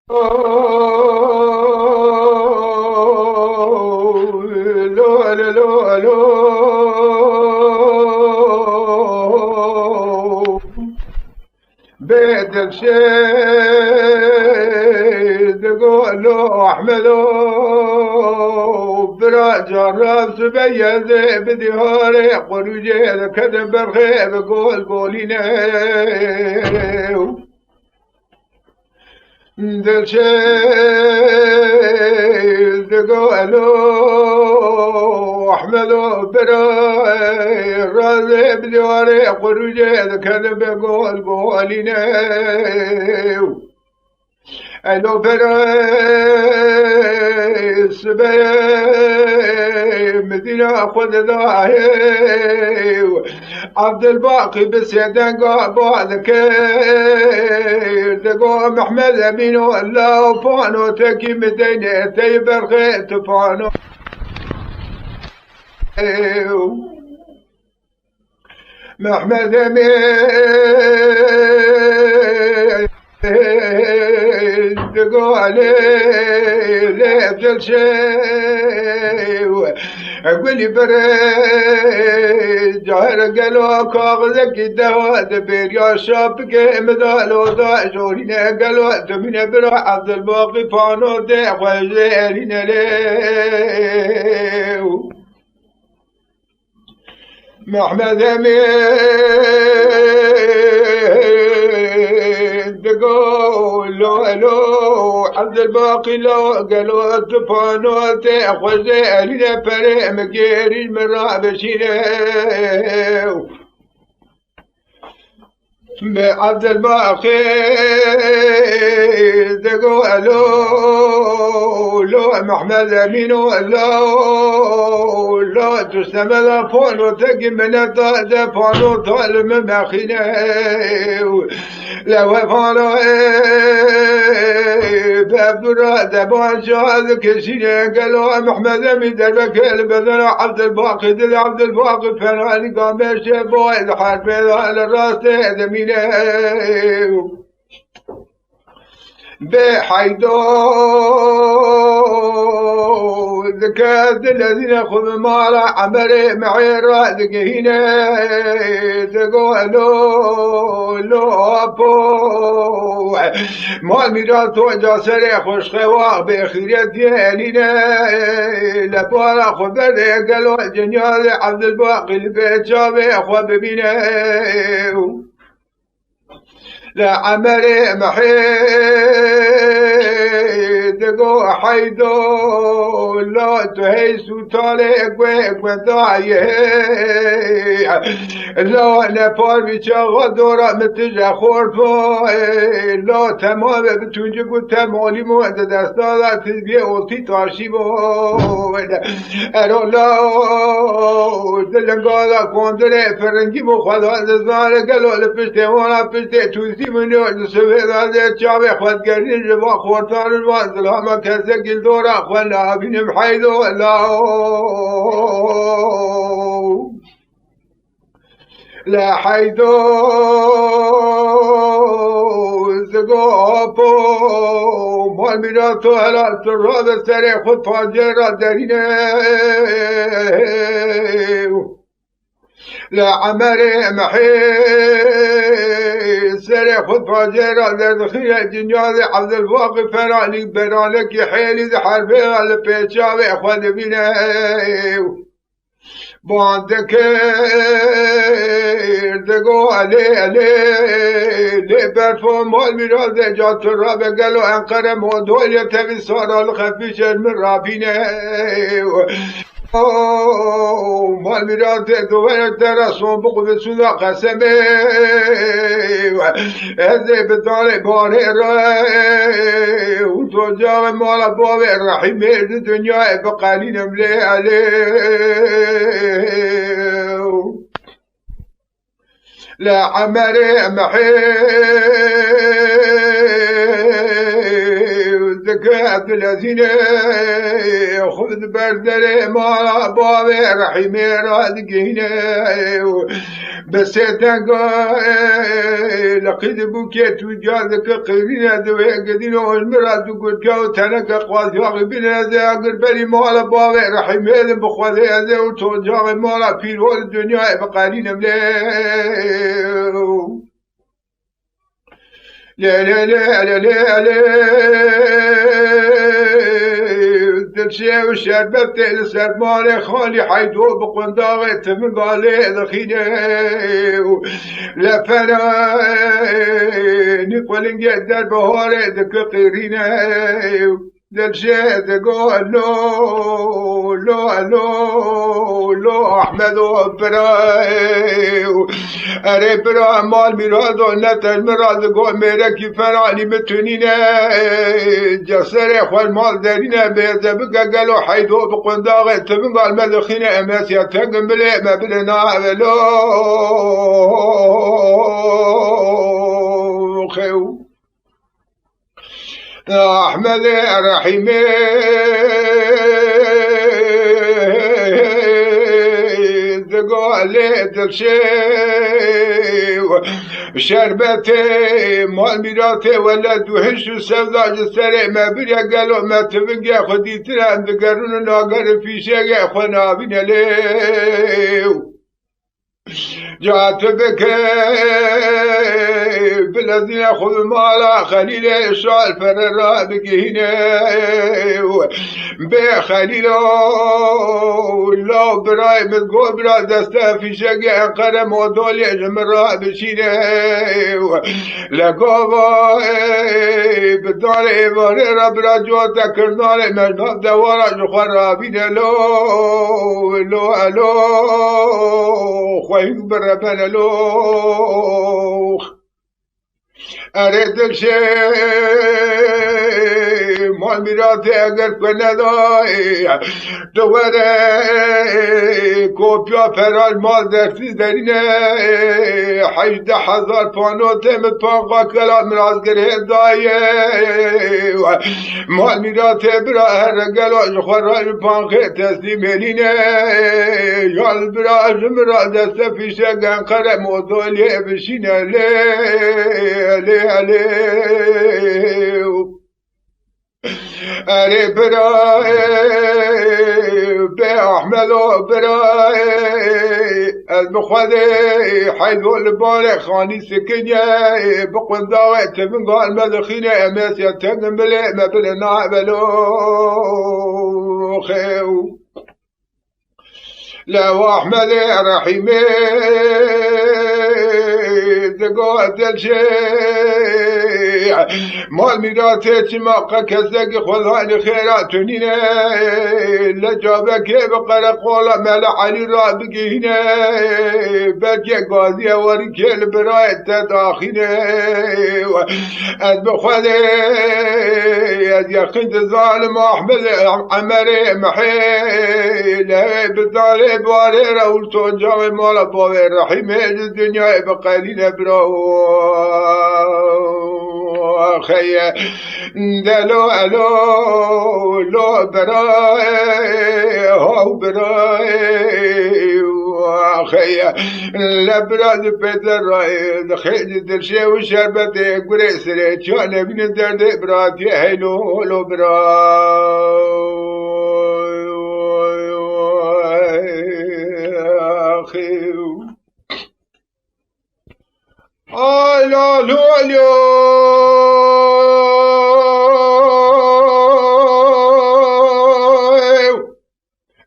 بيد الشيد قولوا احمدوا براجع الراس بيا ذي بديهاري قرجي كذب برخيب قولينا دل شيد قولوا احمدوا براجع بديهاري قرجي كذب قولينا الو برس مدينة خود ضاهي عبد الباقي بسيدان بعد كير دقو محمد امينو الله فانو تكي مدينة تيبر خيت فانو محمد امين تقولي ليبدل شيء أقولي بريد جاهر قالوا كاغذك الدواد بير يا شابك مدالو دا جورينا قالوا تمين برا عبد الباقي فانو دي خوزيرين ليو محمد امين تقول له عبد الباقي لو قالوا تفانو تاخذ لنا فريق مكيري من رابشينه عبد الباقي تقول له محمد امين لا تستمد فانو تقي من الضاد فانو طالب مخينه لو فانو بابرا دبان شاذ كسينه قالوا محمد امين دربك البدر عبد الباقي دل عبد الباقي فناني قامش بايد حرب على الراس دمينه بحيدو ذكاد الذين خذ مال عمري معي رادق هنا تقولوا لو ابو مال ميراث وجاسري خوش خوا بخير ديالنا لبارا خبر قالوا جنيال عبد الباقي البيت شابي اخو ببينه لا عمري محيد قو حيدو لا تهيسو طالق وقضايه لا نفار بيشاغا دورا متجا خورفا لا تمام بتونجا قد تمالي مهد دستا تزبيه اوتي تارشيبو ارو لا دلنگالا کندره فرنگی بخدا دزاره گلو لپشته وانا پشته توزی منو سویدا ده چاوه خودگری جوا خورتان الوان دلما کسه گل دورا خوانا بینم حیدو لا حيدو زقابو مال ميراتو هلا سراد سري خود فاجر درينه لا عمري محي سري خود فاجر دخيل الدنيا عبد الواقف فراني برانك حيلي ذي حربي على بيتشاوي اخوان بينه باندك دقو علي برفو مال ميراث جات الراب قالوا انقر موضوع يتبي صار الخفيش من رابينه مال ميراث دوار درسون بقو بسودا قسمه هذي بدار باره رأي وتو جاوه مال باب الرحيم الدنيا بقالين ملي عليه لا عمري محيد ذكى عبدالعزيز خذ بردر ما بابي رحيم رادقين بس تنقى لقد بكيت وجادك قرينا دوي قدين والمراد قد كاو تنك قوات ياغي بنا ذا قربلي مالا بابي رحيم بخوذي ذا وتوجاغي مالا في الوال الدنيا بقالين مليو لا لا لا لا لا لا تلشي وشربت السرمان خالي حيدو بقنداغي تمقالي دخيني لا فنا نقول نقدر بهاري دك قيريني دلشي تقول لو لو لو لو احمد وبراي اري برا مال مراد ونت المراد قول ميرا كيفان علي متونينا جسر اخوان مال دارينا بيزا بقا قالوا حيدو بقنداغي تبقى المدخينة اماسيا تقم بلي ما بلنا بلو خيو احمد رحيم قال دلشي شربتي مال ميراتي ولا دوهش وسودا جسري ما بريا قالوا ما تبقى خديتنا عند قرون ناقر في شيء اخوانا بنا ليو جات بك بالذين يأخذ مالا خليل إسرائيل فرر بكهنا بخليل الله براي متقول برا دستا في شقع قرم ودول يجمر بشينا لقوبا بدار إباري رب رجوتا كرنال مجنب دوارا جخورا بينا لو لو لو خويك بربنا لوخ اريد الشيء مال ميراتي اگر كنداي دوره كوبيا فرال مال درسي درينه 18,000 پانوته متفاقا كلام رازگر هدايه مال ميراتي برا هرقلو جخورا پانخي تسليم هلينه يال برا جمرا دست فيشه قنقر موضوعي بشينه ليه اري براي بأحمد براي المخذي حيث الباري خاني سكنيا بقنداوي تبنقى المدخينة اماسيا تنملي ما بلنا بلو خيو لو احمد رحيمي دقات الشيء مال ميراتي تماقا كزاق خذاني خيراتنينا لجابك بقرا قولا مال علي رابقي هنا بكي قاضي وركي البراية تداخينا بخذي يقيد الظالم احمد عمري محيل بالداري بواري رولتو جاوي مالا بواري رحيمي الدنيا بقالين برو خي دلو الو لو براي هو براي خي لبراد بيتر راي خي دلشي وشربتي قريس ريتشان ابن درد براتي هيلو لو براي لا لا لا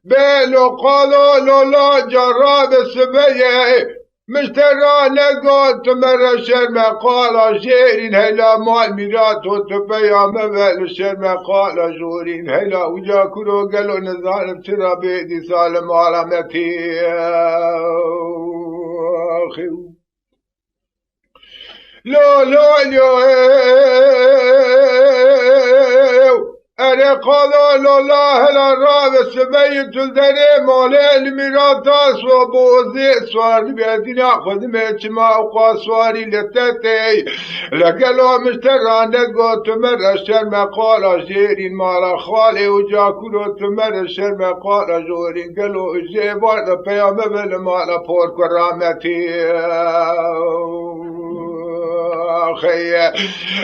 بلو قالوا لا جراب السبية مشترى لقوت مرة شرم قال شيرين هلا مال ميرات وتبيا مبال الشرم قال جورين هلا وجاكرو قالوا نظام ترى بيدي سالم علامتي أخي لا لا لا اره قالا الله لرا و سبیت الدره ماله المیراتاس و بوزی سواری بیدینا خودمه چما و قاسواری لتتی لگلا مشتراند گو تمر شرم قالا جیرین مالا خاله و جاکولو تمر شرم قالا جورین گلو جیبار پیامه بل مالا پور کرامتی خيه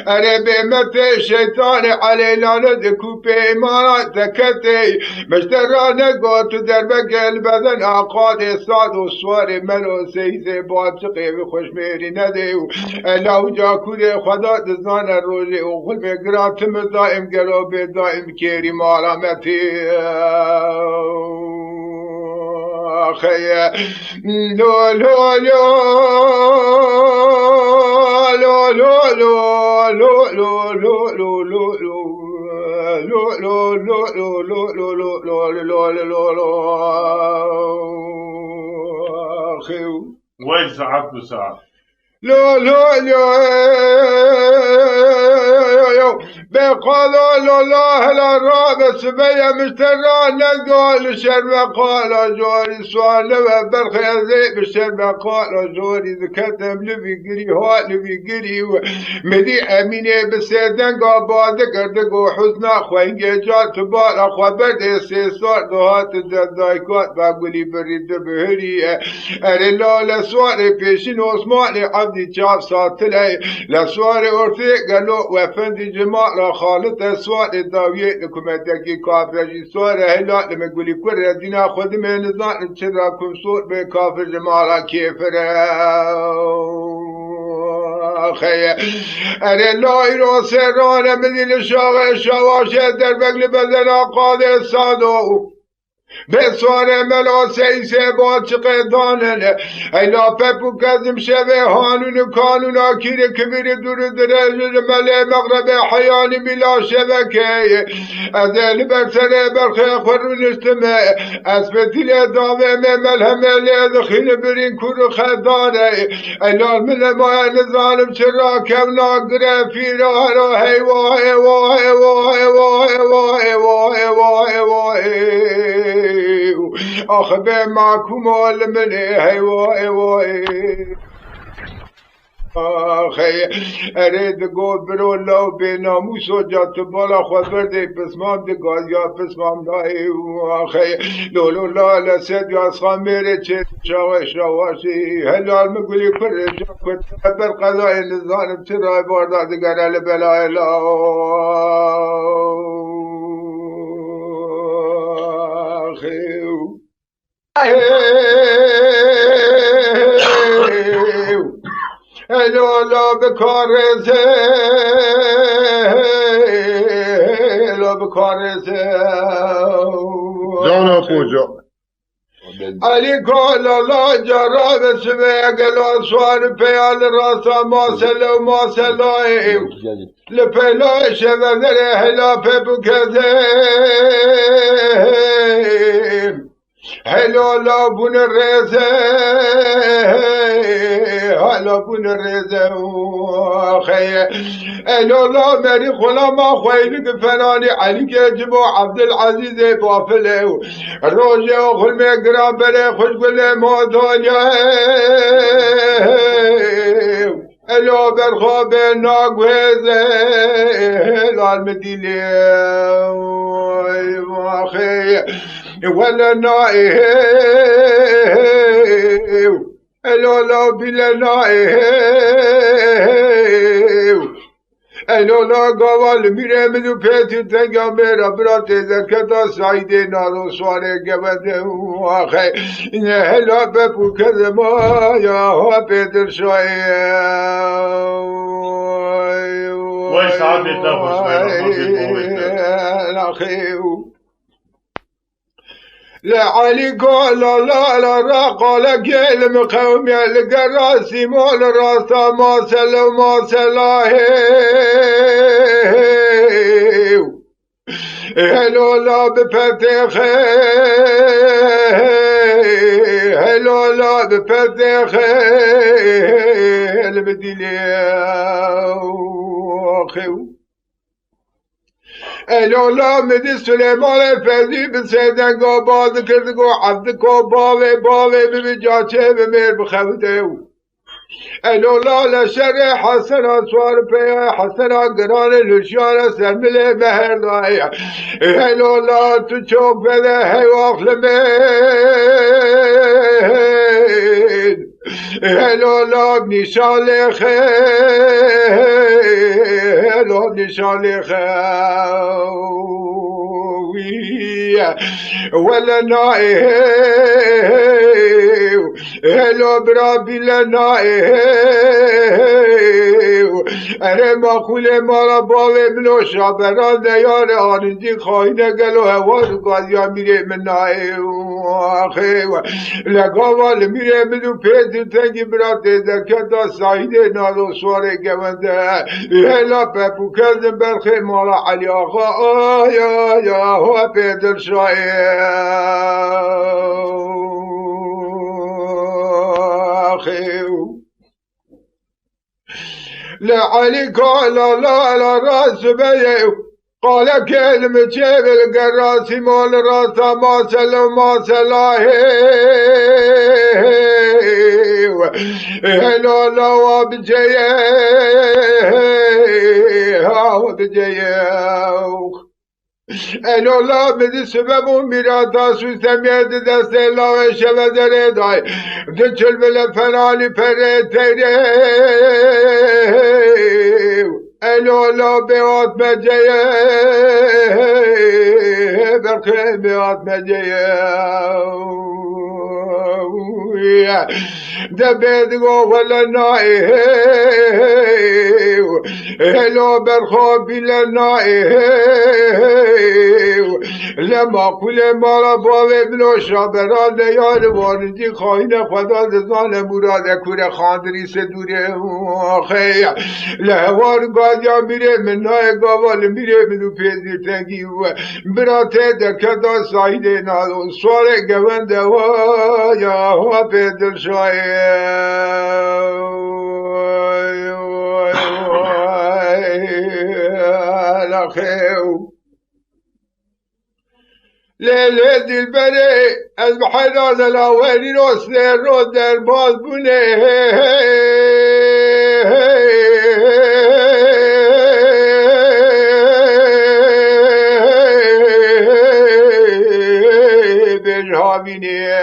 أنا بمت شيطان علينا ندكو بإيمانات دكتي مشترانا قوت دربك البدن أقاد صاد وصوار ملو سيزي باطقي بخوش ميري نديو لو جاكو دي خدا دزان الروجي وخل بقراتم دائم قلوبي دائم كيري مالامتي خيه لو لو لو وين ساعات بساعة لو بقال الله للراب سبيا مشتران نقول شرب قال جوري سوال بالخيزي بشرب قال جوري ذكتم لبي قري هات لبي قري مدي اميني بسيدن قاباد قردقو حزنا خوين جات بار خبر دي سيسار دوهات الدايكات باقولي بريد بهري ارلا لسواري بيشين عثماني عبدي جاب ساتلي لسواري ارتي قالو وفندي جمال خالط سوار داویه نکومتکی کافرجی سوار هلا لمگولی کره دینا خود من نزان چرا کم سور به کافر جمالا کیفره خیه اره لای رو سرانه مدیل شاق شواشه در بگل بدن آقاد سادو بسوار ملا سیسه باچق دانله ایلا پپو کزم شوه هانون کانون آکیر کبیر دور درجه مله مغرب حیانی بلا شبکه ازل برسره برخی خورون استمه اسبتیل داوه ملهمه لیدخین برین کور خداره ایلا مل ما نظالم چرا کم ناگره فیرا را هیوا هیوا هیوا هیوا هیوا هیوا هیوا هیوا آخه به معکوم آلمنه هیوا هیوا آخه ارید گو برو لو به ناموس و جات بالا خود برده پسمان دگاز یا پسمان دایی آخه لولو لالا سید یا اسخان میره چه شاوش رواشی هلال مگولی پر جا کت بر قضای نظانم چرای بارده دگر علی بلای لا لا بکارزه لا بکارزه جانا کجا علی کالا لا جراب سبه گلا سوار پیال راسا ماسلا ماسلا لپلا شبدر هلا پپو کده هلا لا بون رزه هلا بون رزه خیه هلا لا مری خلا ما خویلی که فنانی علی که جبو عبدالعزیز بافله روژه و خلمه گرام بره خوشگل مادانیا هلا برخواب ناگوهزه هلا المدیلی خیه ولا نائه لا بلا نائه لا قوال میره منو پیتی تنگا میرا برات زکتا سایده نارو سواره گبده آخه این هلا بپو کده ما یا ها پیدر شایه وای ساعت بیتا خوش لعلي قال لا لا لا قال قيل مقومي القراسي مول راسا ما سلا ما سلا هلو لا بفتخ هلو لا بفتخ البديل خو الالا مدی سلیمان فردی به سیدنگ آباد کردگو عبدکو باوی ببی جاچه به میر بخوده او الالا لشر حسنا سوار پیا حسنا گران لشیان سرمل مهر دایی الالا تو چوک بده حیواق لمید الالا بنشان لخه الالا بنشان لخه ولا نائه هلو برابي لنائه اره ما خوله مالا باوه منو شابران دیار آرنجی خواهینه گلو هوا گازیا میره من نائه آخه لگاوال میره منو پیدی تنگی براته دکت دا سایده نالو سواره گونده هلا پپو کردن برخی مالا علی آقا آیا یا هوا پیدر شایه لعلي قال لا على راس بيه قال كلمة جبل القراسي مول راسه ما سلو ما سلاه هلو لو بجيه هاو بجيه الالا بدی سبب اون میرادا سوستمیت دست الله شبه داره دای دچل بله فنالی پره تیره الالا بیاد مجیه برخی بیاد مجیه دبدگو ولا نائه هلو برخو بلا نائه لما كل مالا باوه بلو شابران دیار وارنجی خواهین خدا دزان مراد کور خاندری سدوره خیلی لحوار گازیا میره من نای گاوال میره منو پیزی تنگی و براته دکتا سایده نالو سوار گونده و یا هوا پیدل شایه لخیو لیله دلبره از بحران الاولی رو سر رو در باز بونه بجهابینه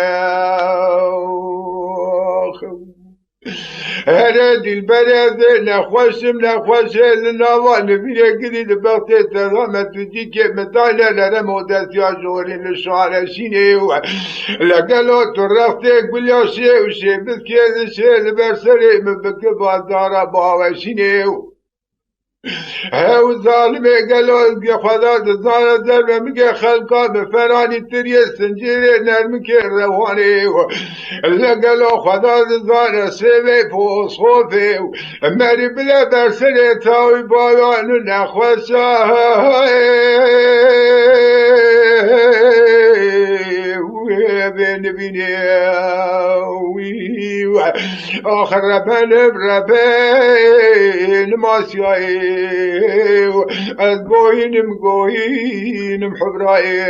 هره دلبره نخوشم لنوا نبیره گرید بخت تضامت جی که مداله لره مودسیا جوری لشارشینه و لگلو تو رفته گلیاشه و شیبت که لبرسره مبکه بازدارا باوشینه او ظالمه گلو که خدا دزانه در میگه خلقا به فرانی تریه سنجیره نرمی که روانه لگلو خدا دزانه سیوه پوس خوفه مری بله برسره تاوی بایانو نخوشا بینه آخر ربن ماسیایی از گوینم حبرایی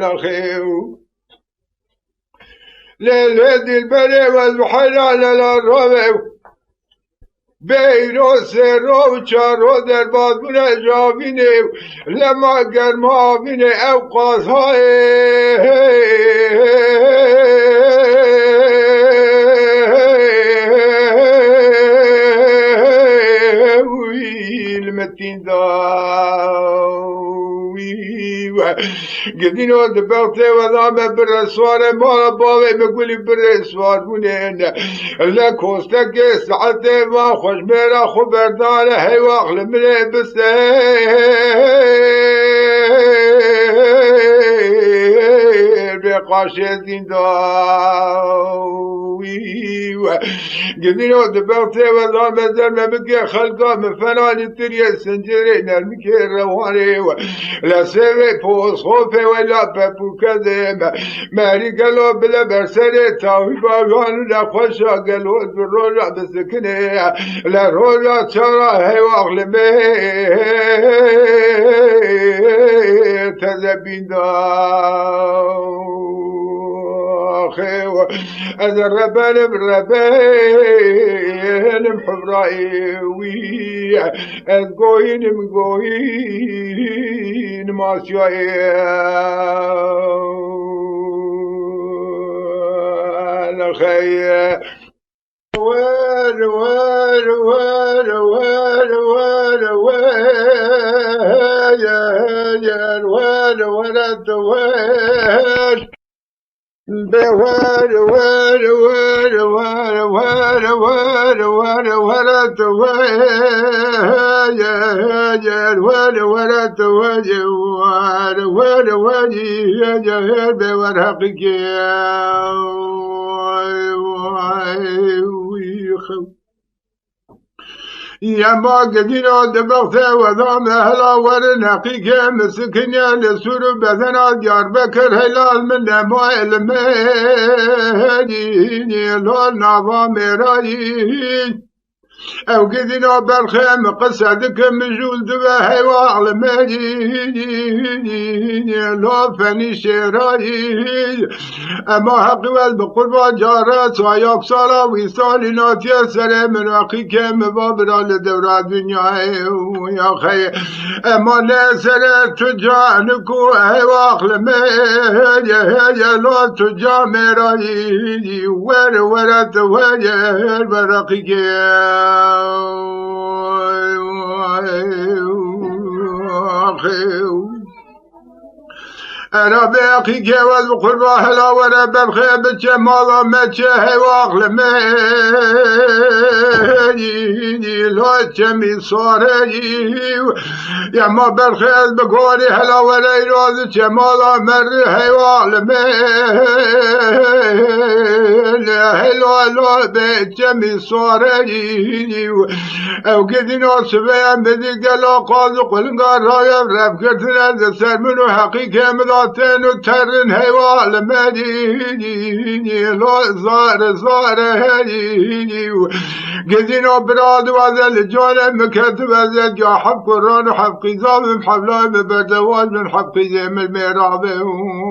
لخیو لیل دلبره و از بحران الارابه بیرو سرو چارو در بازمونه جاوینه لما گرما بینه اوقاس های المتین گدینو دبرته و دامه برسواره مالا باوه مگولی برسوار بونه لکوسته که ساعته ما خوش میرا خبرداره حیواق لمنه بسته بقاشه زندان قدينو دبغتي ولا مزال ما بقي خلقه من فناني تريا السنجرين المكي الرواني لا سيري فوز خوفي ولا بابو كذب ماري قالوا بلا برسالي تاوي باغان لا خوشا قالوا الرجع بسكني لا رجع ترى هي واغلمي تذبين از الربان بربان محبرائي از قوين مقوين ماسيائي الخير وال وال وال وال وال وال يا وال ولا توال وال وال وال وال وال وال وال ولا توال يا وال ولا توال وال وال وال يا جهل بورقك يا ما قدينا دبغته وضام أهلا ورنقيك مسكنيا لسور بذنا ديار بكر هلال من ما المهدي لول نظام مرايين او قدنا بالخيم قصدك مجول دبا واغل مجيني لو فني شرايي اما حق والبقربا جارات وياك صلاة ويصالي ناتيا سلام من وقيك مبابرا لدورة دنيا يا خي اما نسر تجانكو واغل مجي لو تجا مرايي ور توجه برقيك أنا باقي جواز بقربة هلا ورا بالخيب جمالا متشه واغل ميني لا جمي صاري يا ما بالخيب بقولي هلا ورا يراز جمالا مري واغل ميني هلا لا بجمي صاري او قدنا سبيا بدي قلا قاضي قلنقار رايا رفقتنا ذا منو حقيقة مضاتين وترن هيوال مديني لا زار هيني قدنا براد وذا الجانب مكتب ذا جا حب قران وحب قزام محبلا ببردوال من حب قزام الميراب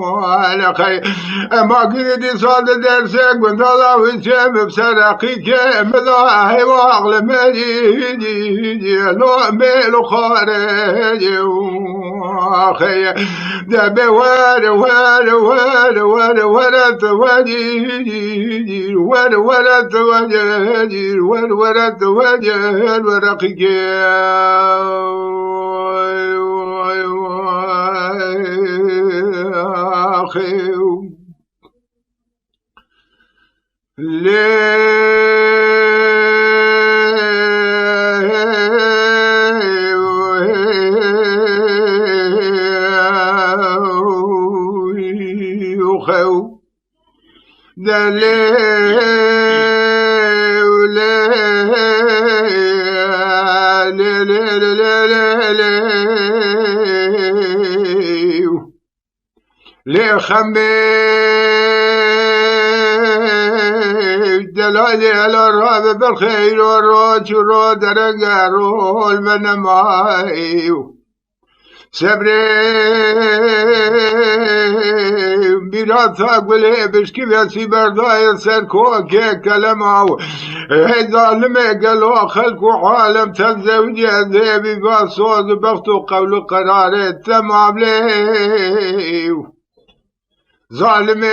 وانا خي اما قدي صاد درسك من ضلا وجم بسرقيك مضا هيوال مديني لا ميل خارج واخي دب ولا ولا ولا ولا ولا تواجي ولا ولا تواجي ولا ولا تواجي الورقي أخي دلالي على الراب بالخير والروج ورود رقارو المنمايو سبري بيرات أقبله بشكي في برداي سركو كي كلمه هيدا لما قالوا خلقوا عالم تزوجي ذيبي باصوت بختو قول قرار تمام ليه ظالمي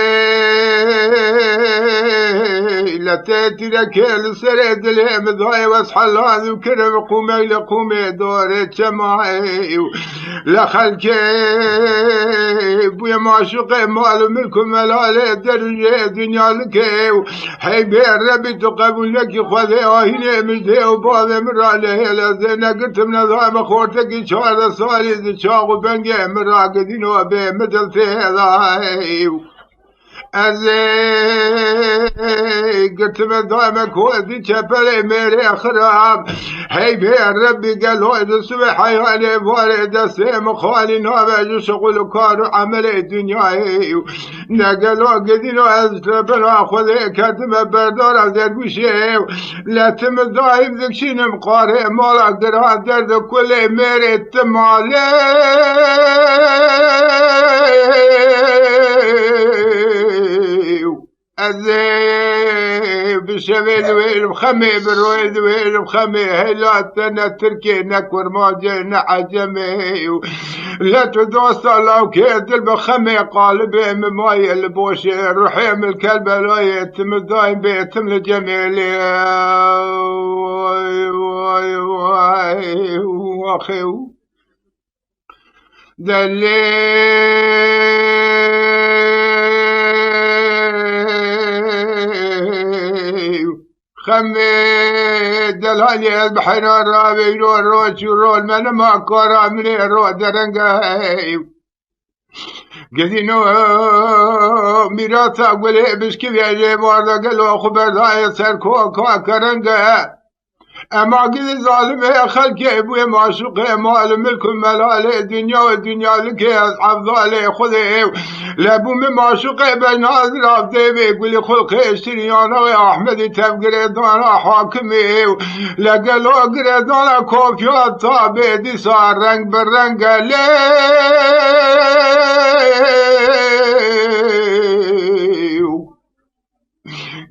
لا تاتي لك السرد الهمضاي واصحى وكرم قومي لقومي دوري جماعي لا خلقي بويا معشوقي مال ملكم ملالي درجة دنيا لكي حيبي الربي تقبل لك خذي وهنا مجدي وباذي مرالي لازينا قلت من نظام خورتك شهر صالي ذي شاق وبنجي مراقدين وبي مثل تهذاي از قلت من دائما كودي شبلي ميري خراب هي بي ربي قال له إذا سبح حيواني بوالد سيم خالي نوبة شغل كارو عمل الدنيا نقلوا قدينو أزلبنا خذي كاتم بردار أزير بشي لا تم دائم ذكشين مقاري مالا قدر درد كل ميري تمالي بشويد ويل بخمي برويد ويل بخمي هلاتنا تركي نكور ماجينا عجمي لا تدوس الله كيد البخمي قالبي مماي البوشي روحي من الكلب لا يتم دايم بيتم الجميل واي واي واي واخي خمي دلالي البحر الرابي روش رول من ما كورا من رو درنقاي قدينو ميراثا قولي بشكي بيجي باردا قلو خبر داي سركو كرنقا اما قد ظالم يا خلقي ابوي معشوق مال ملك ملال الدنيا والدنيا لك يا اصحاب ظالي خذي لابو من معشوق بين ناظر بيبي يقول لي خلقي اشتري انا يا احمد تبقري انا حاكمي لقلو قريد انا كوفيات طابي صار رنگ بالرنگ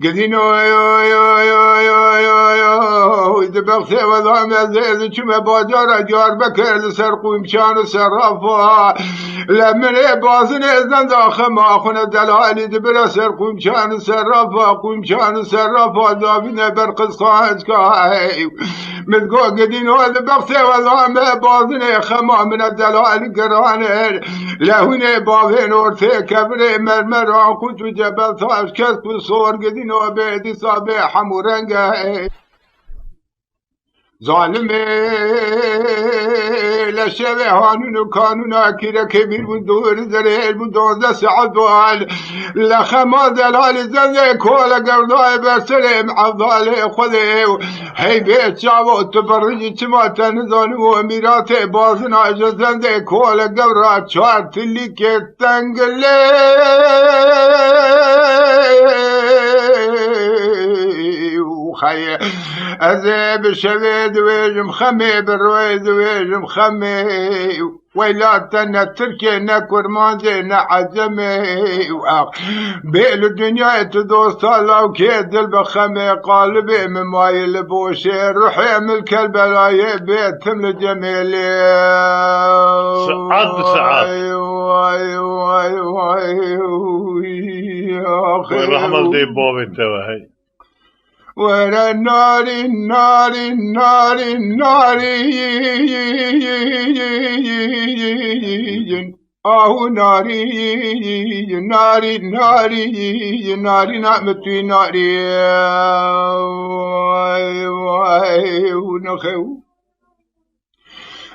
قدينو يو يو يو يو يو يو إذا بغثي وضعم زيد شما باجارة جار بكر لسرقو امشان سرافا لمن بازن إذن داخل ما أخونا دلالي دبلا سرقو امشان سرافا قومشان سرافا دابين برقص خاج كاي متقو قدينو إذا بغثي وضعم بازن خما من الدلالي قرانر لهوني بابين ورثي كبري مرمر كنت جبل ثاش كسب صور قدين وبيدي صابح حمورنقا ظالمي لشبه هانون كانون اكيرا كبير بندور زريل بندور سعد وال لخما دلال زنده كولا قرداء برسلم عضالي خذي هي بيت شعبو تبرجي تماتا نزانو وميرات بازنا جزنده كولا قرات شارت اللي كتنقلي خي أذيب شبيد ويجم خمي بالرويد ويجم خمي ويلاتنا تركي نكور مانجي نعجمي بيل الدنيا تدوس الله وكيد البخمي قالبي من ماي البوشي روحي من الكلب لا يبيت من الجميل سعاد سعاد واي يا اخي ورحمة دي بابي توهي ورا النار النار النار النار ناري ناري ناري ناري نعمتي ناري واي ونخو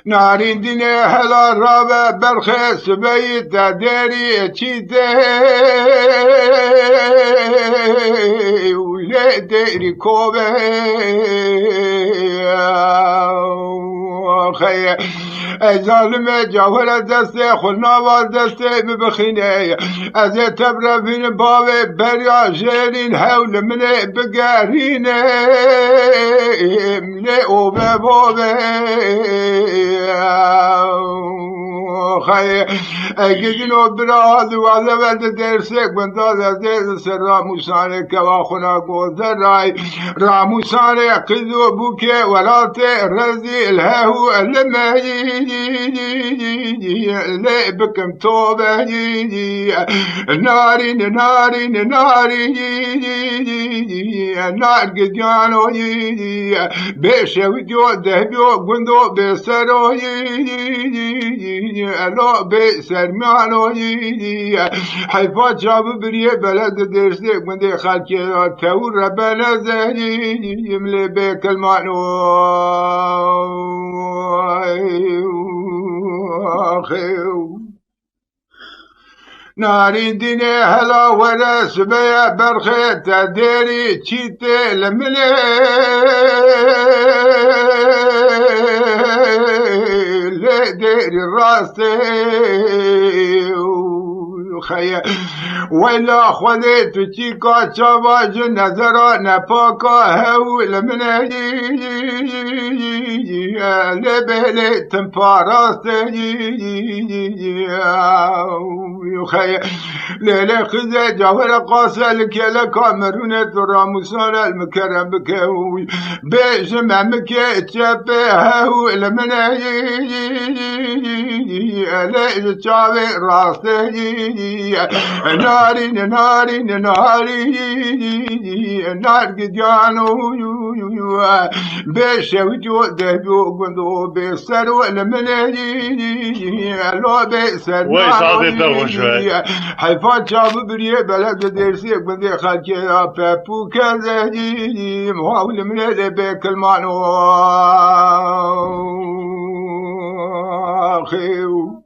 ناري دنيا هلا رابع برخص بيت داري تشيدي ولا داري كوبي خير ظالم جوهر دسته خلنا دسته ببخيني ازي تبرا بين بابي بريا جيرين حول من بقاريني ملئ وبابي خير اجدنو براد وعذا بلد درسك من دادا زيد سر راموساني كواخنا قوز الراي راموساني قذو بوكي ولاتي رزي الهاهو لما لا بكم توبة ناري ناري ناري نار قديانو بيشا وديو دهبيو قندو بسرو لو بسر مانو حيفات شاب بريه بلد درسي قندي خالكي تور ربنا زهي يملي بك المانو ناری دینه هلا ورس بیا برخت دیری چیت لمله لديري راسي خيا ولا خذيت تشيكا شواج نظرا نفاكا هول من لبلي تنفارستي خيا ليلة خذا جوهر قاسلك لك مرونة راموسان المكرم بكوي بجمع مكي تشبه هول من ليلة شاوي راسي ناري ناري ناري نار قديانو بشوتو دبو قندو بسر والمني لو بسر حيفان شاب بريه بلد درسي قندي خالكي بابو كذي محاول من بك المانو خيو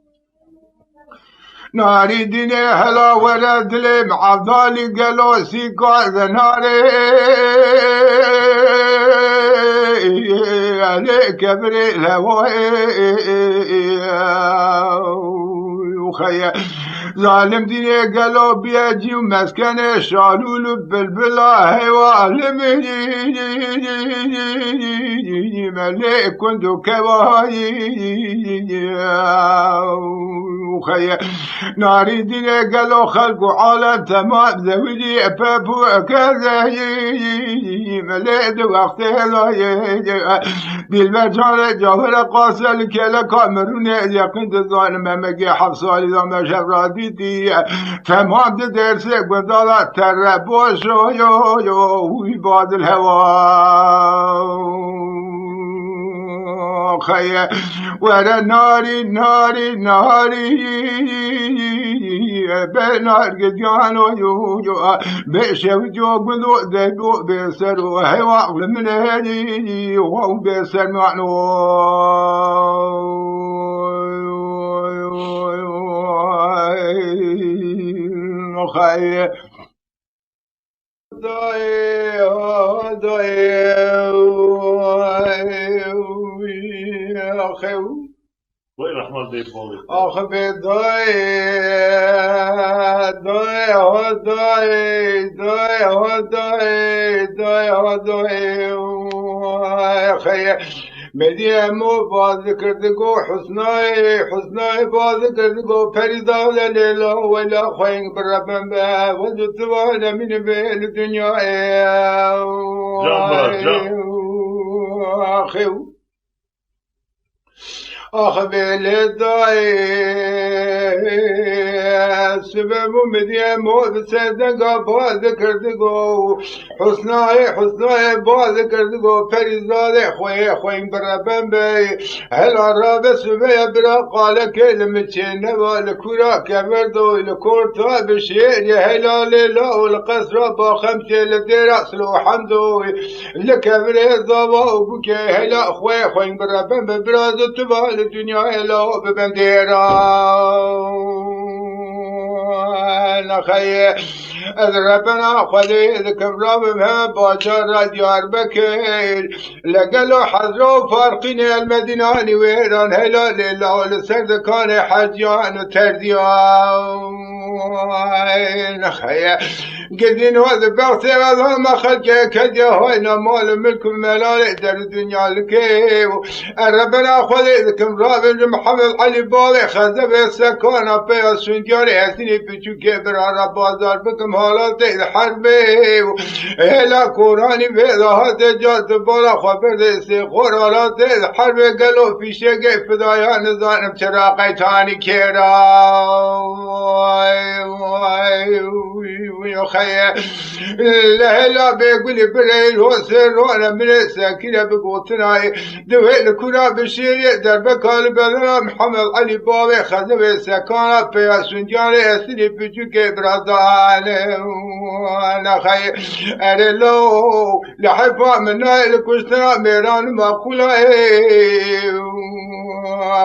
ناري ديني هلا ولد لي معضالي قلوسي قاذ ناري عليك بري الهواي وخيا ظالم ديني قالوا بيجي ومسكن شالول بالبلا هوالمي مليك كنتو كواي وخيا ناري ديني قالوا خلقوا عالم تمام ذويدي بابو كذا مليد وقت هلاي بالمجال جوهر قاسل كلا كامرون يقين الظالم مجي حفصالي ذا مشفراتي تمام درسي قدرات تربوش يو بعد الهواء خيا ورا ناري ناري ناري بنار قديانو يو بشو جو قدو دقو بسر وهواء من هدي وهو بسر معنو خير وين رحمة دي بولي أخ بداي خير مديمو باز کردگو حسنای باز کردگو فریدا لیلا ولا خوین بربن به وجود ولا من به الدنيا آخ بلدای سبب مدیمو بسدنگا باز کردگو حسنای باز کردگو فریزاده خوین بربن بی هلا را بسبه برا قال کلم چنه والکورا کبردو لکورتا بشیر هلا لیلا والقصر با خمسه لدیر اصلو حمدو لکبر زابا وبوكي هلا خوين بربن ببرازو تبال الدنيا هلا ببنديرا نخي ربنا خذي ذكر ربها باجر ديار بكير لقلو حضروا فارقين المدينة ويران هلا لله لسرد كان حجيان وترديان نخي قدين هذا بغثي هذا ما خلقه كدي هاينا مال ملك ملال در الدنيا لكي ربنا خذي ذكر رب محمد علي بالي خذب السكانة بيا سنجاري هسيني بيشو كبر على بازار بكم حالات الحربي هلا قراني بيضا هات جات بالا خبر دسي خورالات الحرب قالوا في شيء فدايان ظالم شراقي تاني كيرا ويخيا لا بيقولي بريل وسر وانا من الساكنة بقوتناي دويل الكرة بشيري دربك البلد محمد علي بابي خذب السكانة في سنجاري اسني بجوكي براداني وانا خي ارلو لحفا منا الكشتنا ميران مقولة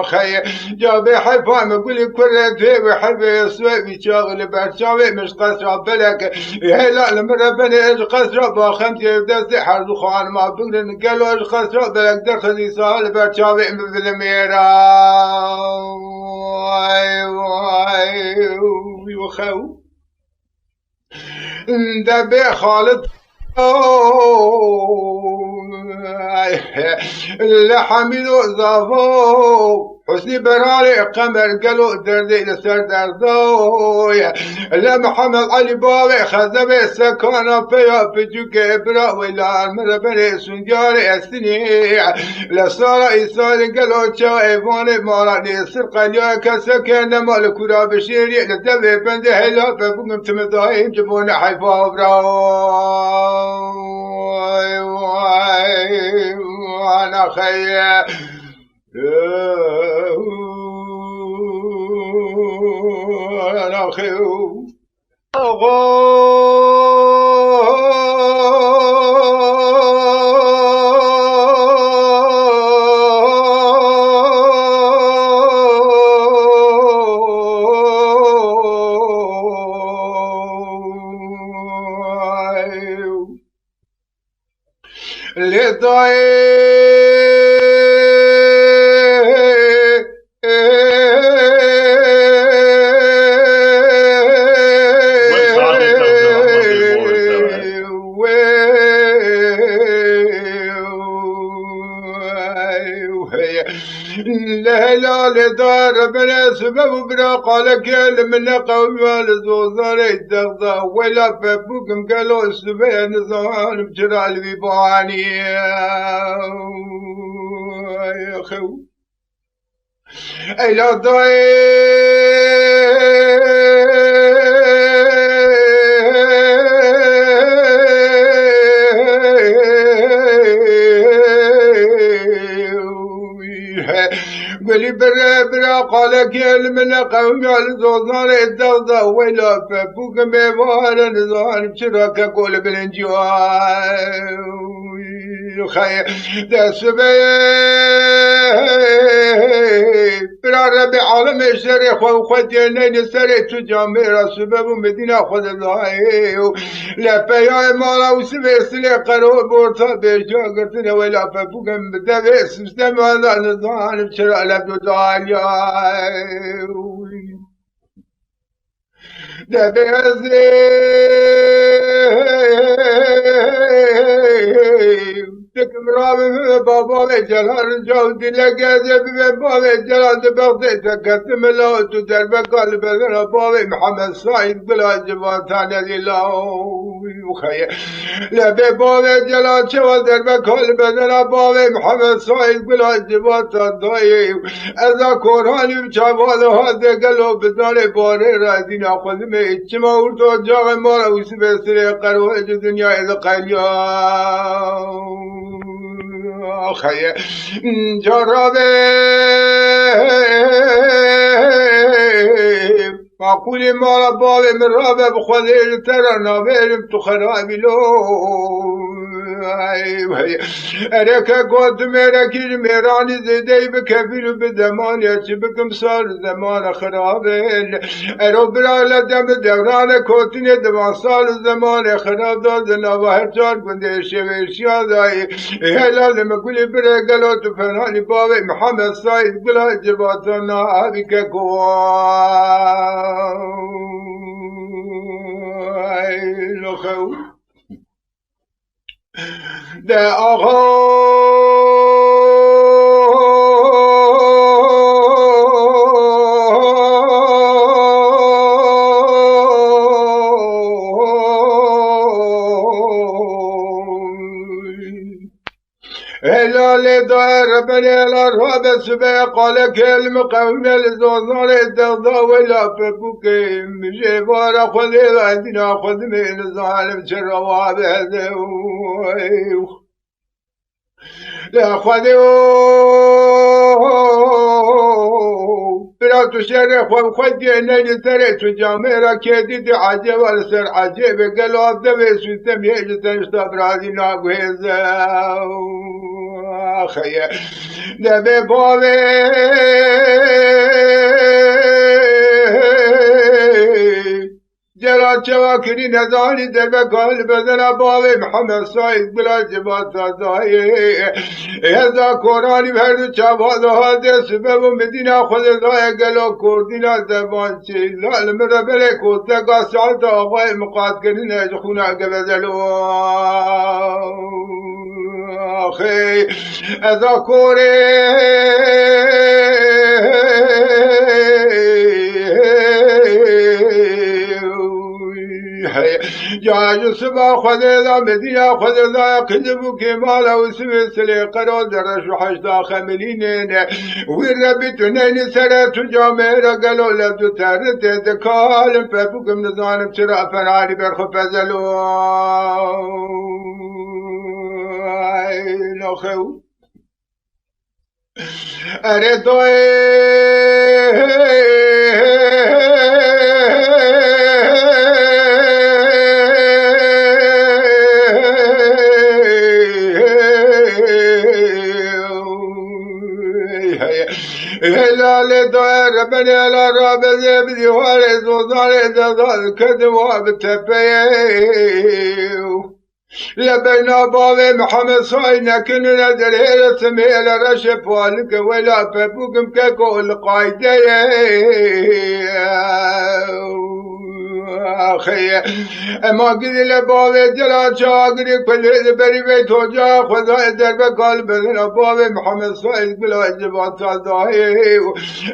خي جاب حفا مقول كرته وحب يسوي بيشاغل برشاوي مش قصر بلك هلا لما بني قصر باخمت يدس حرز خان ما بقدر قالوا قصر بلك دخل يسال برشاوي بالميرا وخو دبي خالد لحميد وزافو حسني برالي قمر قالوا دردي لسر دردوي لا محمد علي باوي خزبي سكانة فيها بجوك إبرا ولا المربني سنجاري السني لسارة إيسان قالوا شايفاني ماراني سرقا ليا كسكن مال كورا بشيري لدبي بند هلا ببقم تمضايم جبون حيفا وانا خير أنا خيو دار بلا سبب بلا قال كل من قوم والزوزر الدغضا ولا فبوكم قالوا السبين زمان بجرى البيباني يا خو إلى قولي برا قال كل من قوم الزوزان الدغضا ولا فبوك ميوان نزان بشراك قول بالانجوان خير دسبي برا ربي عالم الشريخ وخدينين سريت جاميرا سبب مدينة خد الله لا بيا مالا وسبي سلي قروب ورطا بيجا قرتنا ولا فبوك مدبي سمستم هذا نزان بشراك لبدو داليا دبيزي تكم رابي بابا جلال جود لقاذب بابا جلال بغضي تكتم الله تدرب قلب بابا محمد سعيد بلا جبان ثاني الله وخير لبي بابا جلال شوال درب قلب بابا محمد سعيد بلا جبان ثاني اذا قرآني بشوال هذا قلو بدار باري رازين اخذ میں اچما اردو جاغ مارا اس بسرے قروہ جو دنیا اذا قلیا خیر جرابے معقول مارا باب من رابع بخذير ترى نابيرم تخرابي لو أريك قد مراكير ميراني زيدي بكفير بدمان يشبكم صار زمان خرابين أرو برالا دم دوران كوتني دمان صار زمان خراب دادنا وهرجار بندي شويشيا داي هلا لما قولي برقلو تفناني بابي محمد سعيد قلا جباتنا أبيك قوان لخو ده هلال دار بني الأرهاب السبع قال كلمة قوم الزوزان الدغضا ولا فبوك مجيبار خذي عندنا خذ من الظالم شرواب هذا لا خذي بلا تشرف وخذي نجي سريت جاميرا كيدي عجب والسر عجب قالوا الدبي سنتم يجي تنشتب رازي ناقو هزا خیه دبه باوه جلال چواکری نزانی در بکال بدن باوی محمد ساید بلا جبات سازایی هزا قرآنی بردو چواده ها سبب و مدینه خود زای گلو کردینا زبان چی لال مربله کستگا سالت آقای مقاد کنی نجخونه اگه بزلو آخی هزا کوری جاج سبا خذا مدينة خذا قلبو كمال وسم سلي قرار درش وحشدا خملين والربي تنين سرت جامير قالوا لا تترت دكال فبكم نظام ترى فراري برخ فزلو نخو أردوي هلال دائر بني على راب زبدي وارز وزاري زاد كدوا بتفيو لبنا باوي محمد صاينا كنا ندر هير سميل رشف والك ولا فبوكم ككل قايدة آخی اما گیری لباوی جلال چاگری کلی بری بیت و جا خدا در بکال بدن باوی محمد ساید بلا جبان سازداهی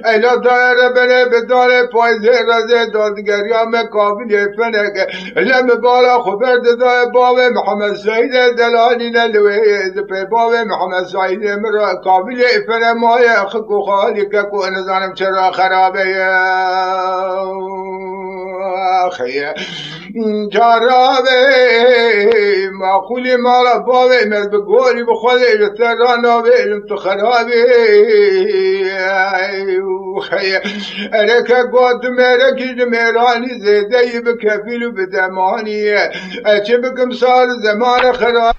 ایلا دائره بره بدار پایزه رزه دادگری همه قابلی فنک لم بالا خبر دای باوی محمد ساید دلالی نلوی پی باوی محمد ساید مرا قابلی فنک مای خکو خالی ککو نظرم چرا خرابه خیه جرابه معقولی مالا باوی مز بگوری بخوده سراناوی علم تو خرابه خیه ارکه گود مرکی جمیرانی زیده بکفیل بدمانی چه بکم سال زمان خراب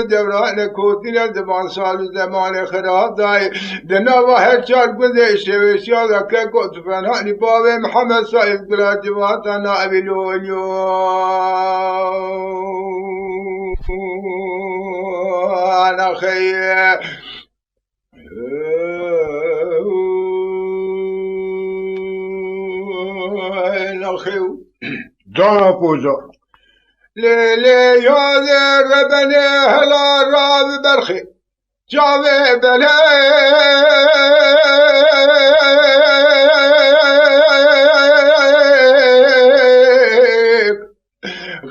دوران کوتیل زمان سال زمان خراب دای دنا و هر چار گذشته و شیادا که گفت فنانی باوی محمد ساید بلا جواتا نابلولیو انا خیه انا خیه دانا پوزا لیلی یاد ربنه هلا راب برخی جاوه بله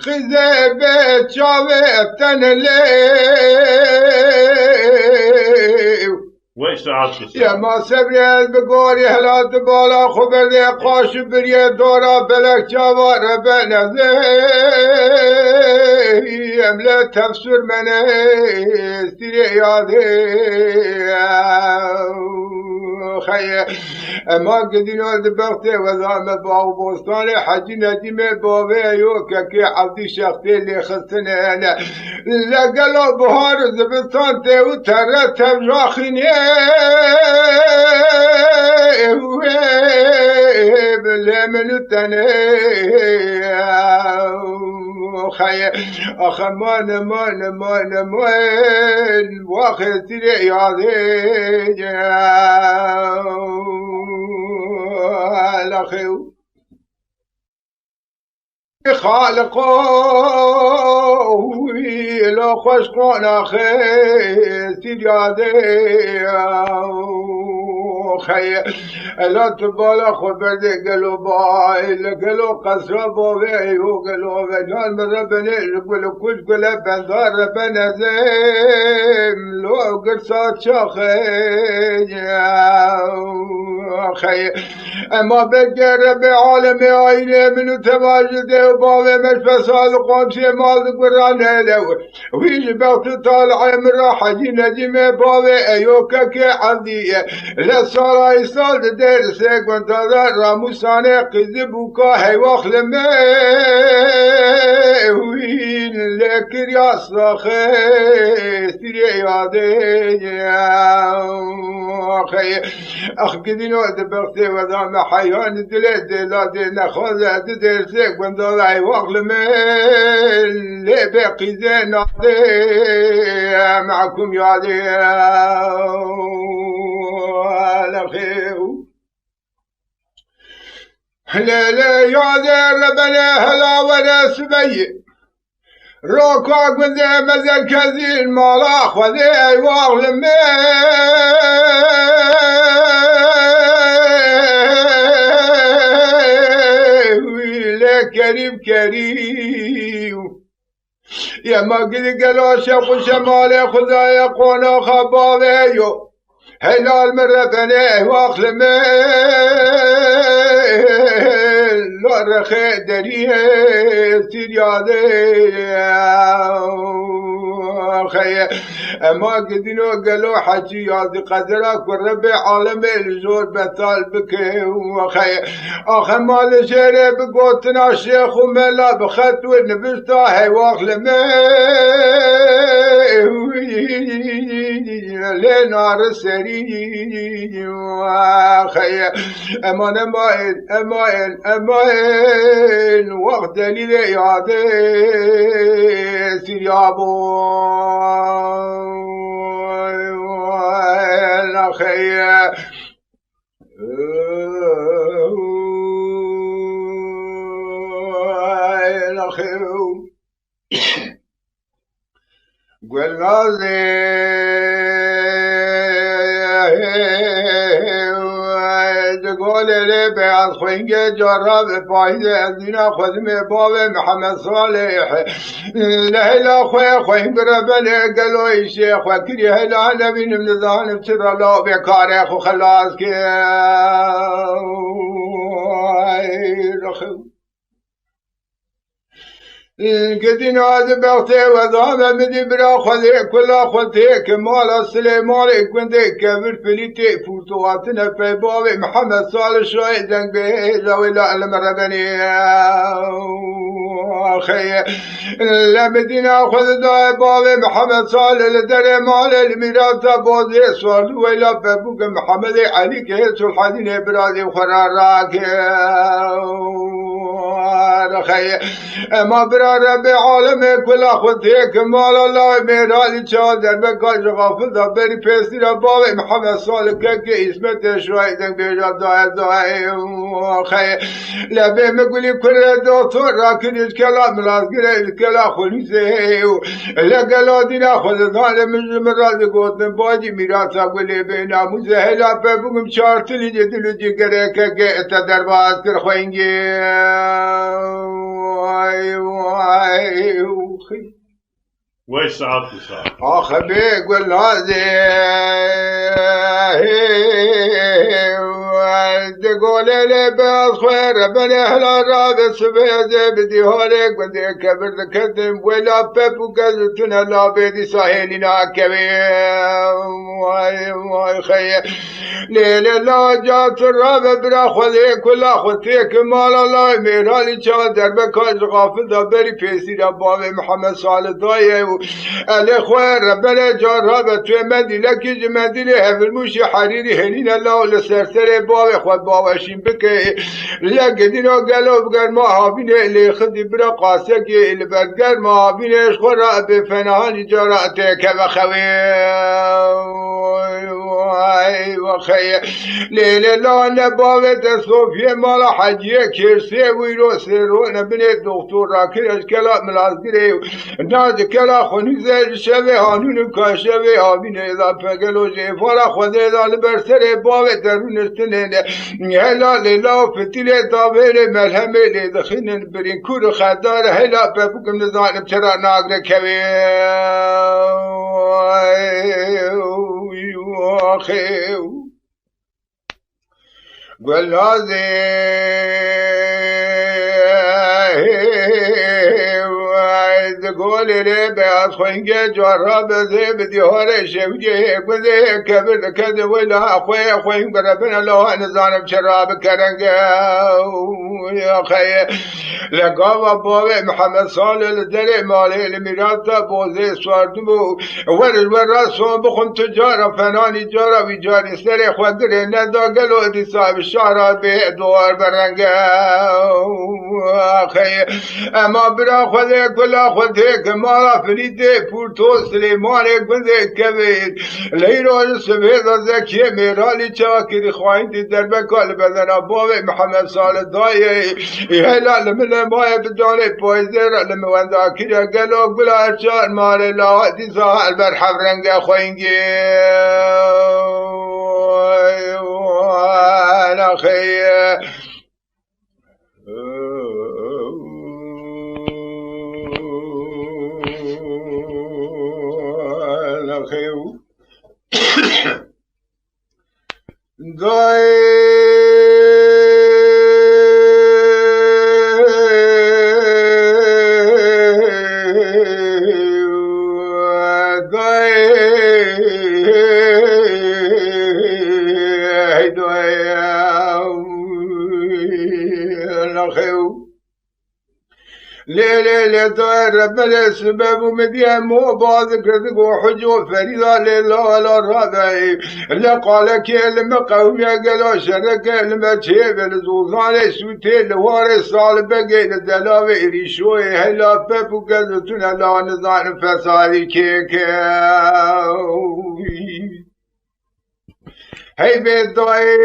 خیزه به جاوه تنلی ويش تعال يا ما سبريت بقوري هلات بالا خبر دي قاش بريه دورا بلك جوار بنزي املا تفسر مني استري ياضي خيه اما قدينو دبختي وزام باو بوستاني حجي نجمي بابي يوكا كي عبدي شخصي اللي خصني انا لقلو بهار زبستان تيو ترتب راخيني بالمن تاني خير أخمان مان واخد تري ياضي الأخيو خالقوي لا خوش قان آخر سيادي خير لا تبالا خبر دي قلو باي قلو قصر بوي وقلو بنان من ربنا قلو كل قل بندار ربنا زيم لو قرصات شاخي خیر اما بگر به عالم آینه منو تواجده و باوه مش فساد قامسی مال قرانه لو ویج بخت طالع مرا حجی نجمه باوه ایوکا که عبدیه لسالای سال درسه گوندادر راموسانه قیزی بوکا هیواخ لمه وین لکر یا ساخه سیری یاده اخ کدینو دبخته و دام حیان دل دلاد نخوزه درسه گونداد هیواخ لمه لبه قیزه ناده معكم يادي لخيو لا لا يادي ربنا هلا ولا سبي روكا قد مزل كذين مالا خذي ايواغ لمي ويلا كريم كريم يا ما قد قلوش خوش مالي خدايا قونا خبابيو هلال من ربنيه واخلمي لا رخي دريه سيريادي خي اما قدينو قالوا حجي ياضي قدرك والربي عالمي الزور بطال بكي وخي اخ مال شيري بقوتنا الشيخ وملا بخت والنبستا هي واخلمي لنار السري وخي امان امان وقت لي ياضي سيريابو الأخير الأخير قلنا تقول لي بعد خوينك جرب بايدة أدينا خدمة بابا محمد صالح لهلا خوين قربنا قالوا يا شيخ وكري هلا نبي من ذان بسر لا بكار اخو خلاص كي قدين هذا بغتي وضام مدي برا خذي كل خذي كمال سليمان كنت كبر فليتي فوتواتنا في بابي محمد صالح شوي دنگ به لو لا المربني اخي لمدينا خذ بابي محمد صالح لدر مال الميراث بوزي سوال ولا بابوك محمد علي كيس الحدين برادي وخراراك اخي اما برا رب عالم كل خذيك مال الله ميرالي شادر بكاج غافل دبري بيسي باب محمد صالح كي اسمه شويدك بيجا داي اخي لبي مقولي كل دكتور راكن الكلام لازقري الكلام خليزي لا قالوا دينا خذ ظالم من مراد قوتن باجي ميراث اقولي بينا مزهلا بابكم شارتلي جدلو جيغري كي تدربات كر خوينجي ويش ساعات ساعات اخ بيك والهادي تقول لي بالخير بني اهل الرابع سبيزي بدي هوليك بدي كبر كدم ولا بيب وقزتنا لا بيدي ساهلنا كبير واي خي ليلة لا جات الرابع برا خذيك كل خذيك مال الله ميرالي شادر بكاج غافل دبري بيسي ربابي محمد صالح ضايع الاخوة ربنا جرب تو مدينة كي مدينة هفلموشي حريري هنين الله لسرسر باب خود بابشين بكي لقدينو قالوا بقر ما هابين اللي خدي برا قاسك اللي بقر ما هابين اشخورا بفنهاني جرأتك بخوي وخي ليلة لا نبابة تصوفية مالا حجية كيرسي ويرو سيرون بني دكتور راكر اشكالا ملازقري ناز كلا خونيزة الشبه هانون كاشبه هابين اذا فقلو جيفارا خوزي اذا لبرسر بابة درون استنين هلا ليلا فتيلة دابير ملهمة لدخين برين كور خدار هلا بابوكم نزان بترا ناقر كبير گلازی گولی ری به از خوینگه جارا بزه بدیار شویه گوزه کبر کده ویلا خوین بربن الله نزانم چرا بکرنگه یا خیه لقاوا بابه محمد صالح لدر ماله لمیراتا بوزه سواردمو ورسو بخون تجارا فنانی جارا وی جاری سر خودره ندا گلو دی صاحب شارا به دوار برنگه خیه اما برا خوده کلا خوده کمالا فریده پورتو سلیمان گنده کبیر لیرو سبید زکیه میرالی چاکری خواهی دی در بکال بدن باب محمد صالح دایه هلا من مای بدانه پایزر لموندا کیا گلو گلا ارچار مال لا دی سال بر حبرنگ خوینگی انا خیه ليلة دار ربنا سبب ومديان مو بعض كذب وحجو فريضة لله ولا الرابع اللي قال كلمة قوية قالوا شرك كلمة شيب الزوزان سوتي الوارث صال بقي الدلاوي ريشوي هلا باب وقزتنا لا نظام فسادي كيك هي بيضاي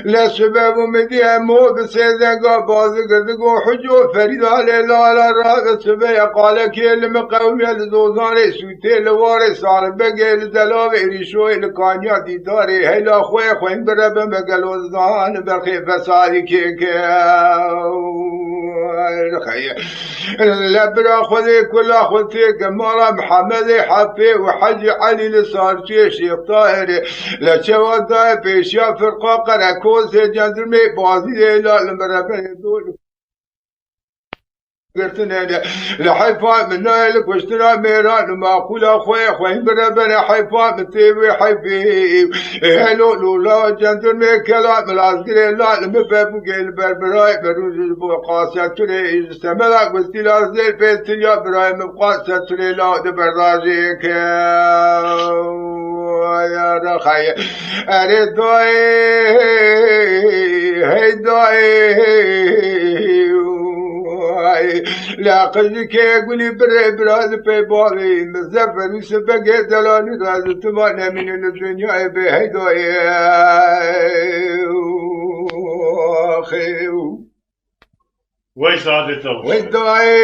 لسبب مديه مو بسيدنقا بازقدقو حجو فريدا ليلا الراب سبيا قال كلمة قومي لزوزان سوتي لوارث على بقي لدلاوي ريشوي لكانيا دي داري هلا خوي خوين بربا مقلوزان برخي فسادي كيكا لبرا خذي كل اخوتي كمارا محمد حفي وحج علي لصارتي شيخ طاهر لشوا داي بيشيا فرقا قركوز جندرمي بازي لا لمربن دول قرتنا لحيفا من نايلك واشترى ميران معقول اخوي خوين بربنا حيفا متيبي حيفي هلو لولا جندرمي كلام العسكري لا المفهم قيل بربراي بروز البقاسة تري استملك واستيلا زي بيتليا براي مبقاسة تري لا دبرداجيك يا رخي اريد دوي هي دوي لا قلك يقولي براز في بالي مزفر وسبق دلالي راز تبانا من الدنيا بهيدا اخي ويش هذا تو وداي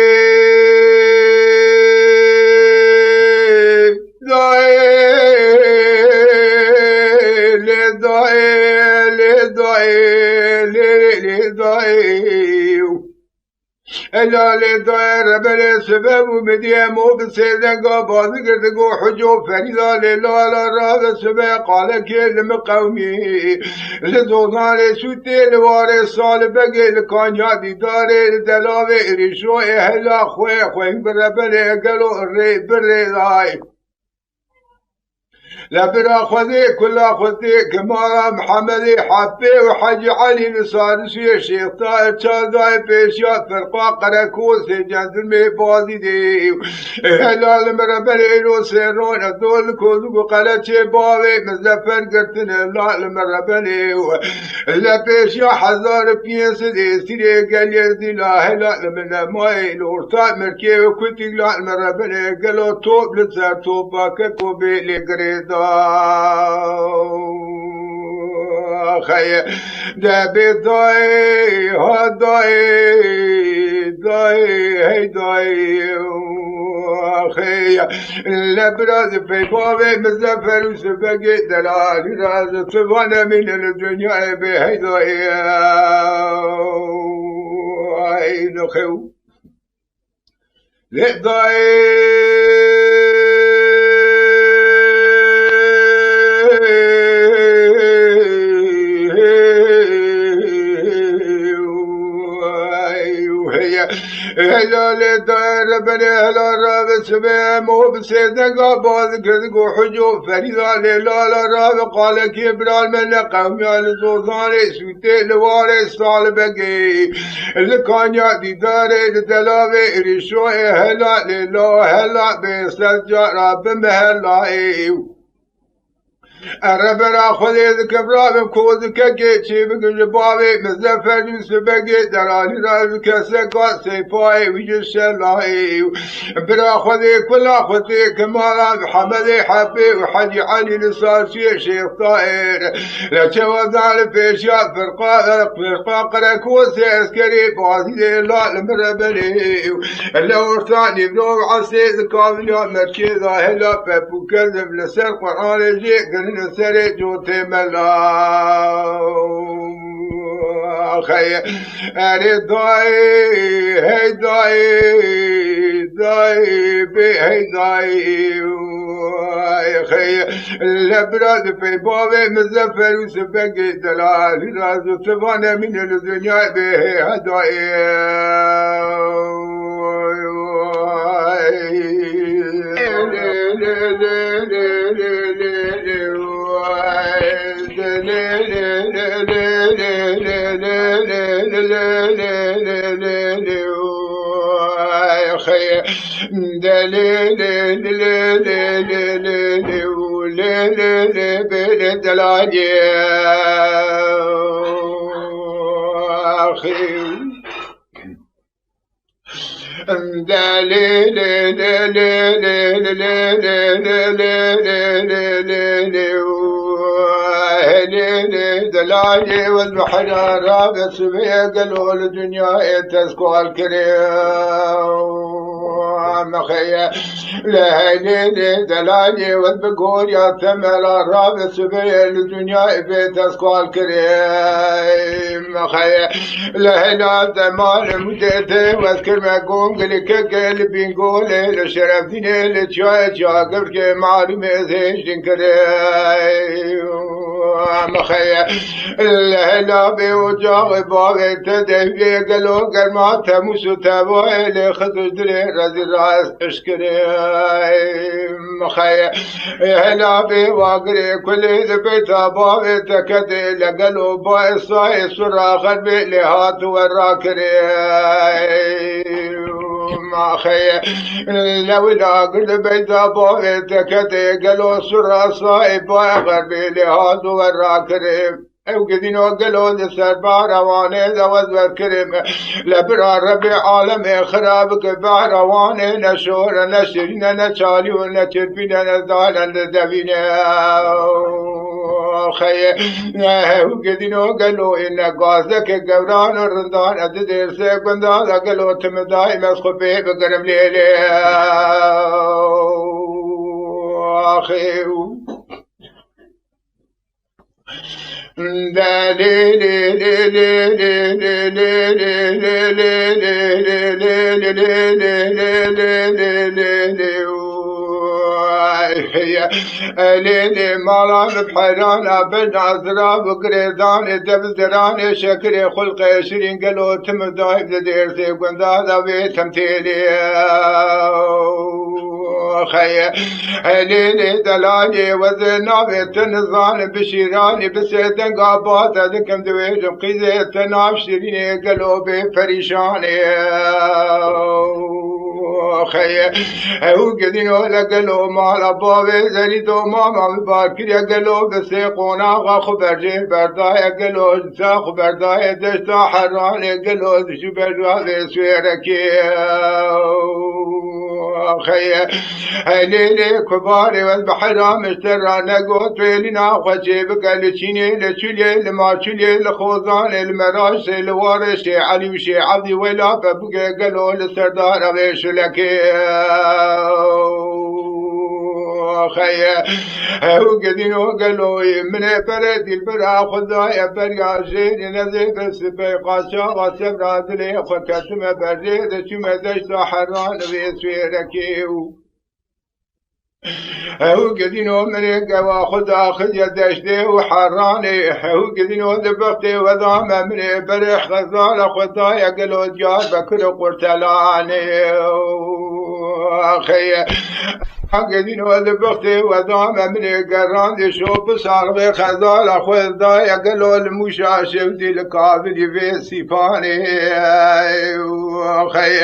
داي الا لدائر بل سبب ومديه مو بسيدنقا بازقدقو حجو فريضة لله على الراب سبب قال كلمة قومي لزوزان سوتي لوارث صال بقي لكانيا دي داري لدلاوي ريشوي هلا خوين بربني قالوا الري بالرضاي لبرا خذي كل خذي كمارا محمد حفي وحج علي نصارسي شيخ طاهر شاداي بيشيات فرقا قركوس جندرمي بازي دي هلال مربني سيرون دول كوزو قلتشي باوي مزفر قرتن لا المربني لا بيشيا حزار بيس دي سيري قال يزي لا هلال من ماي الورطاء مركي وكنتي لا المربني قالوا توب لتزار توبا ككو بيلي قريدا خي دبي داي هداي داي هي داي خي لبراز في بابي مزفر وسبقي دلال راز تبانا من الدنيا بهي داي اي نخو هلا دار بني هلا راب سبع مو بسيدنا باز كذو حجو فريدا لا راب قال كبرال من قوم يا الزوزاني سوتي لواري سال بقي الكانيا دي داري دلاوي ريشوي هلا لا هلا بسجا رب مهلا ربنا خذ كبراب كوز كجيتشي بقول بابي مزفر سبقي دراني رابك سقا سيفاي ويجسلاي برا خذ كل خذ كمال محمد حبي وحجي علي لصارشي شيخ طائر لا توزع في شاف فرقا قركوس عسكري بازي لا المربلي لو ثاني بنو عسيد كامل مركز هلا بفكر لسر قران جي نسري جوتي ملا خي أري داي هي داي داي بي هي داي خي الأبراد في بابي مزفر وسبقي دلال رازو سبانة من الدنيا به هداي دلالي والبحر رابع سبيع قالوا الدنيا تسكو الكريم مخيا لهيلي دلالي والبقول يا ثمر رابع سبيع الدنيا تسكو الكريم مخيا لهنا دمال مدته واذكر ما قوم قلك قلبي نقول لشرف ديني لتشاي شاقف كي معلومة زيش دنكريم مخيا لهنا بوجاغ باغي تدهي قالوا قرما تموس تابوه لخذ دلي رزي راس اشكري مخيا هنا بواقري كل ذبيت باغي تكدي لقالوا بايصاي سراخ بلهات وراكري مخيا لولا قل بيت باغي تكدي قالوا سرا صايب باغر بلهات وراكري او قدينو قالوا لسر بارواني ذوذ والكرم لبرا ربي عالم خرابك بارواني نشور نشرين نشالي ونشربين نزالا ندبين خي وقدينو قالوا إن قازك قوران الرندان أددير سيكون ذا قالوا تمداي مسخبي بقرم ليلي أخي ليلي مالان بحيران ابن عزراب قريدان دبزران شكري خلق 20 قالوا تمداي بدير سيكون ذا بيت تمثيلي خي ليلي دلالي وزنابي تنظان بشيراني بسيدن قابات ذكم دويج قيزي تناف شيريني قلوبي فريشاني خي هو قدينو لقلو مال بابي زريدو ماما بباكر يقلو بسيقونا خبر جيب برداي قلو جسا خبر داي دشتا حراني قلو دشو برجوالي سويركي خي هليلي كباري والبحر مشترى نقوت ويلنا خشي بقلشيني لشلي لماشلي لخوزان المراش الوارش علي وشي عبدي ولا ببقى قالوا للسردار غيش لك خیه او گدین و گلوی من پردی برا خدای بریاجی نزید سپی قاچا قاسم را دلی خکتم برید چوم دشت حران ویسویرکیو او قدينو من قوا خدا خذ دشته وحراني او قدينو دبختي وضام من برح غزال خدايا قلو جار بكل قرتلاني اخي قدينو دبختي وضام من قران شوف صار خزال خدايا قلو المشا شفتي الكافر في سيفاني اخي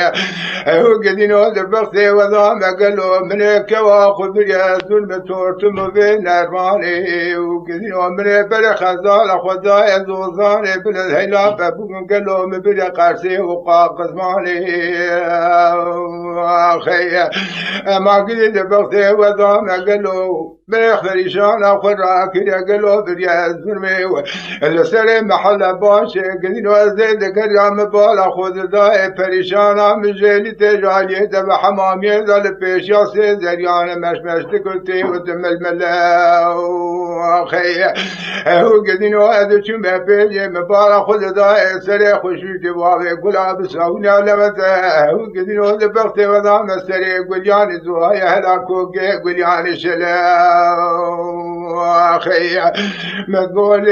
او قدينو دبختي وضام قلو من كوا بريا ظلم تورتم بين أرماني وكذي عمري بلا خزال خدايا زوزاني بلا الهلا بابوكم قالوا مبلا قرسي وقاق زماني أخي ما قلت بغتي وضام قالوا بيخذري شان أخر راكي قالوا بريا ظلمي السلام محل باشي قذي نوزيد قرام بالا خذ داي بريشانا مجيلي تجالي دب حمامي ذا بيشيا سيزريان مشمشت كنتي ودم الملا أخي هو قدين وهذا شو ما بيجي مبارا خذ داي سري خشوتي وابي قلاب ساونا لمتا هو قدين وهذا بختي وضام سري قلياني زوايا هلاكو قلياني شلا أخي ما تقول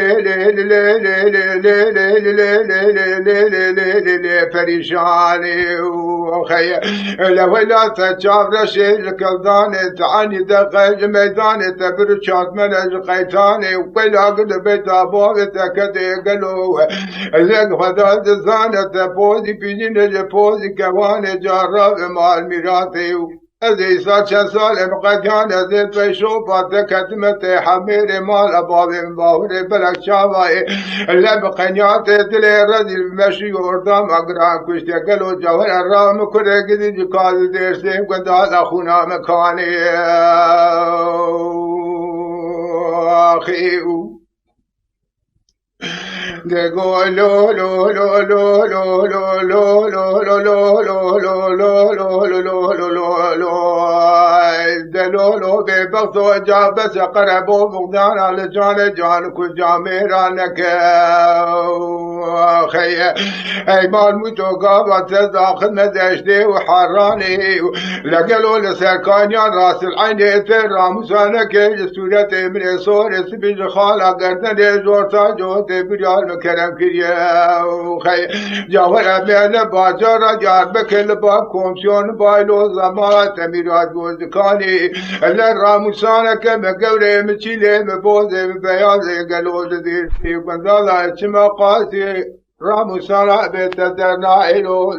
لي فريشاني أخي لو لا تشاف رشيد الكلداني تعاني دقيق ميداني تبرشات من القيتاني وقيل قد بيت أبوه تكدي قلو لك فضاد الزانة تبوزي بيجين الجبوزي كواني جرب مع الميراثي ازي سال سال مقديان ازي بيشوفات كتمت حمير مال ابواب باوري بلك شاواي لبقنيات دلي رجل مشي وردام اقرا كشت قالوا جوهر الرام كره قدي جكال ديرسين قد اخونا مكاني اخي دگو لو لو لو لو لو لو لو لو لو لو لو لو لو لو لو لو دلولو ببغضو جابس قربو بغدان على جان كل جاميرانك خي ايمان متوقابة تداخل مدشتي وحراني لقلو لسركانيان راس العين ترى مسانك جسورة من صور سبيج خالا قردن زورتا جوتي بريال مكرم كريا وخي جاورا بين باجارا جار بكل باب كومسيون بايلو زمات تميرات وزكاني اللي راموسانك مقوري مچيلي مبوزي مبيازي قلو جدير في بندالا اتشما قاسي راموسانا بيتدرنا إلو